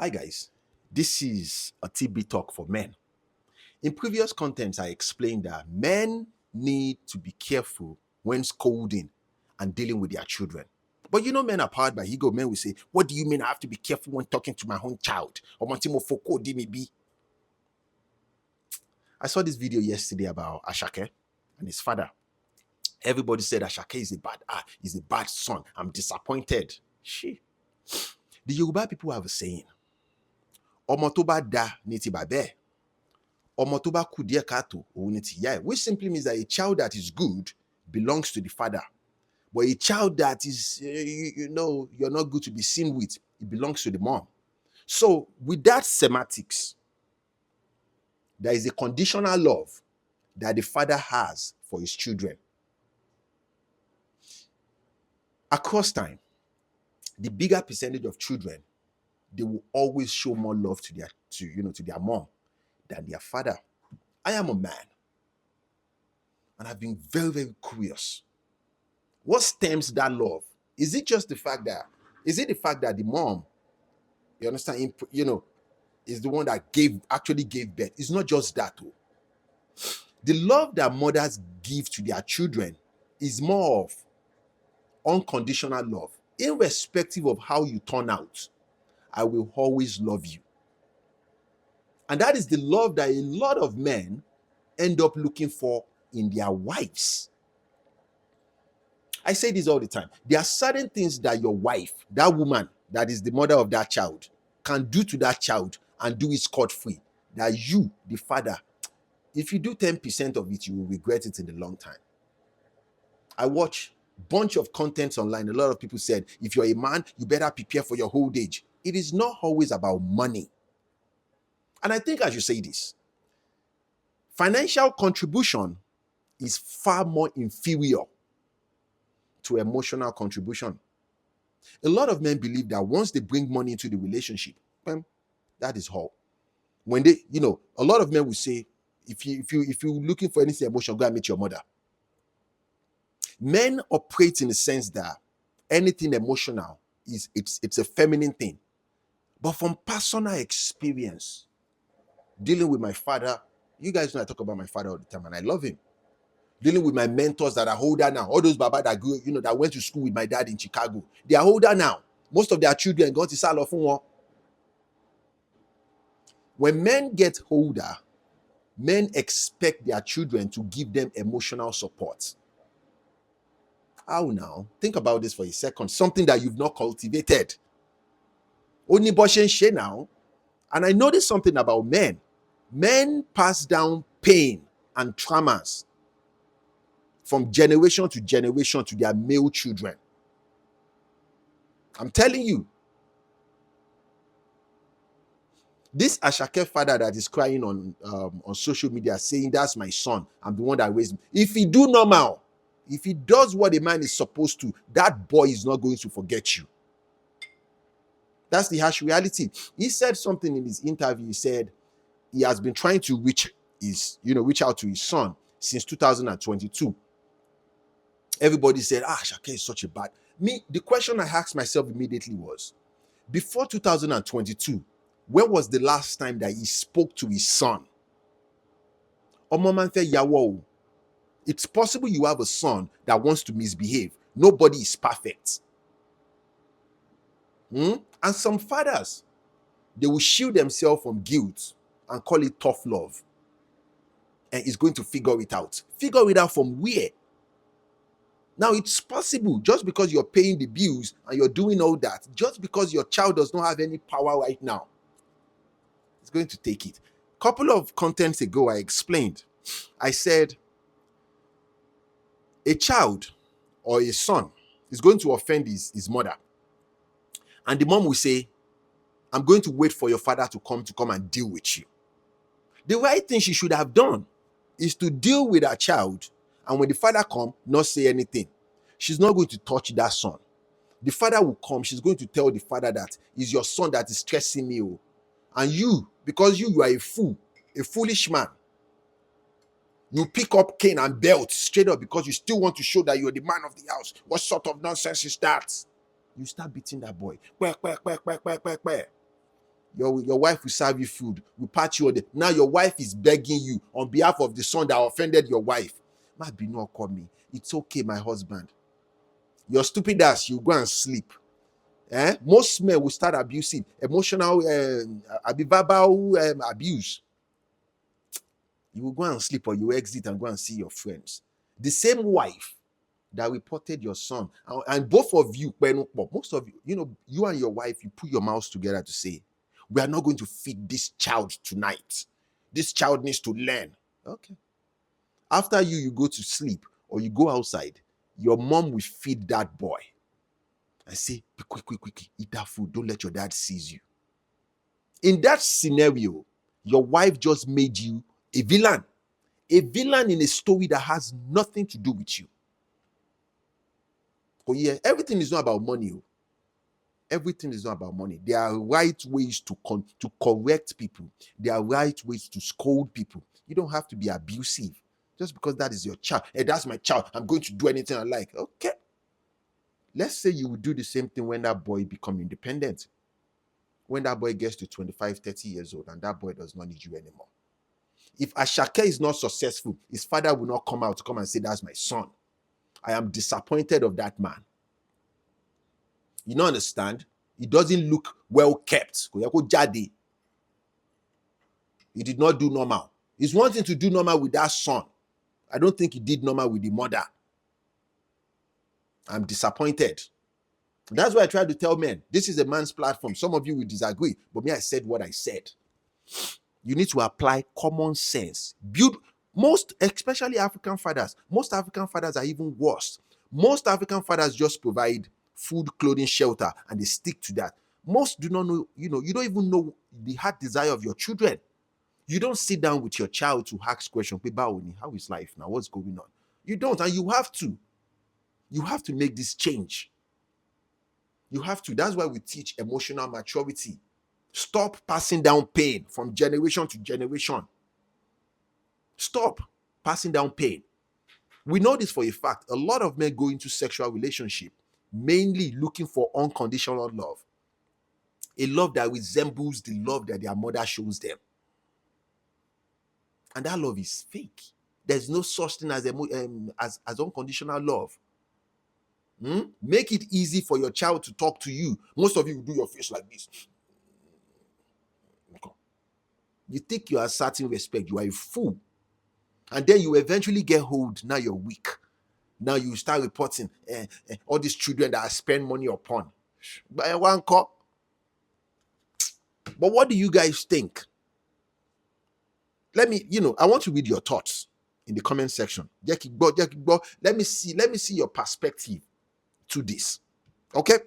Hi guys, this is a Titbit talk for men. In previous contents, I explained that men need to be careful when scolding and dealing with their children. But men are powered by ego. Men will say, "What do you mean I have to be careful when talking to my own child?" Or "Montimo Foko di me be." I saw this video yesterday about Asake and his father. Everybody said Asake is a bad son. I'm disappointed. She. The Yoruba people have a saying, "Ọmọ tó bá da ni ti bàbá ẹ̀. Ọmọ tó bá kù díẹ̀ káàtó òun ni tìyá ẹ̀," which simply means that a child that is good belongs to the father. But a child that is, you're not good to be seen with, it belongs to the mom. So with that semantics, there is a conditional love that the father has for his children. Across time, the bigger percentage of children, they will always show more love to their mom than their father. I am a man, and I've been very, very curious. What stems that love? Is it the fact that the mom, you understand, is the one that actually gave birth? It's not just that. Though. The love that mothers give to their children is more of unconditional love. Irrespective of how you turn out, I will always love you. And that is the love that a lot of men end up looking for in their wives. I say this all the time. There are certain things that your wife, that woman that is the mother of that child, can do to that child and do it scot-free. That you, the father, if you do 10% of it, you will regret it in the long time. I watch a bunch of contents online. A lot of people said, if you're a man, you better prepare for your old age. It is not always about money. And I think I should say this. Financial contribution is far more inferior to emotional contribution. A lot of men believe that once they bring money into the relationship, that is all. When they, a lot of men will say, if you're looking for anything emotional, go and meet your mother. Men operate in the sense that anything emotional it's a feminine thing. But from personal experience, dealing with my father, you guys know I talk about my father all the time, and I love him. Dealing with my mentors that are older now, all those baba that grew, that went to school with my dad in Chicago, they are older now. Most of their children got to sell off one. When men get older, men expect their children to give them emotional support. How now? Think about this for a second. Something that you've not cultivated. Only Boshen now. And I noticed something about men. Men pass down pain and traumas from generation to generation to their male children. I'm telling you. This Asake father that is crying on social media saying, "That's my son. I'm the one that raised him." If he do normal, if he does what a man is supposed to, that boy is not going to forget you. That's the harsh reality. He said something in his interview. He said he has been trying to reach out to his son since 2022. Everybody said, Asake is such a bad. The question I asked myself immediately was, before 2022, when was the last time that he spoke to his son? It's possible you have a son that wants to misbehave. Nobody is perfect. And some fathers, they will shield themselves from guilt and call it tough love. And he's going to figure it out. Figure it out from where? Now, it's possible just because you're paying the bills and you're doing all that, just because your child does not have any power right now, it's going to take it. A couple of contents ago, I explained. I said, a child or a son is going to offend his mother. And the mom will say, "I'm going to wait for your father to come and deal with you." The right thing she should have done is to deal with her child, and when the father comes, not say anything. She's not going to touch that son. The father will come, she's going to tell the father that it's your son that is stressing me. And you, because you are a fool, a foolish man, you pick up cane and belt straight up because you still want to show that you're the man of the house. What sort of nonsense is that? You start beating that boy. Your wife will serve you food, will pat you on the. Now your wife is begging you on behalf of the son that offended your wife. Ma be no call me. It's okay, my husband. Your stupid ass, you go and sleep. Most men will start abusing, emotional, verbal abuse. You will go and sleep or you exit and go and see your friends. The same wife that reported your son, and both of you, most of you, you and your wife, you put your mouths together to say, we are not going to feed this child tonight. This child needs to learn. Okay. After you go to sleep or you go outside, your mom will feed that boy and say, be quick, eat that food. Don't let your dad seize you. In that scenario, your wife just made you a villain. A villain in a story that has nothing to do with you. Oh yeah, everything is not about money. Everything is not about money. There are right ways to correct people. There are right ways to scold people. You don't have to be abusive. Just because that is your child. Hey, that's my child. I'm going to do anything I like. Okay. Let's say you will do the same thing when that boy becomes independent. When that boy gets to 25, 30 years old and that boy does not need you anymore. If Asake is not successful, his father will not come out to come and say, that's my son. I am disappointed of that man. You don't understand? He doesn't look well kept. He did not do normal. He's wanting to do normal with that son. I don't think he did normal with the mother. I'm disappointed. That's why I try to tell men, this is a man's platform. Some of you will disagree, but me, I said what I said. You need to apply common sense. Most, especially African fathers, most African fathers are even worse. Most African fathers just provide food, clothing, shelter, and they stick to that. Most do not know, you don't even know the heart desire of your children. You don't sit down with your child to ask questions. How is life now? What's going on? You don't, and you have to. You have to make this change. You have to. That's why we teach emotional maturity. Stop passing down pain from generation to generation. Stop passing down pain. We know this for a fact. A lot of men go into sexual relationship mainly looking for unconditional love. A love that resembles the love that their mother shows them. And that love is fake. There's no such thing as unconditional love. Make it easy for your child to talk to you. Most of you will do your face like this. You think you are asserting respect. You are a fool. And then you eventually get hold. Now you're weak. Now you start reporting all these children that I spend money upon. By one call. But what do you guys think? Let me, I want to read your thoughts in the comment section. Let me see your perspective to this. Okay?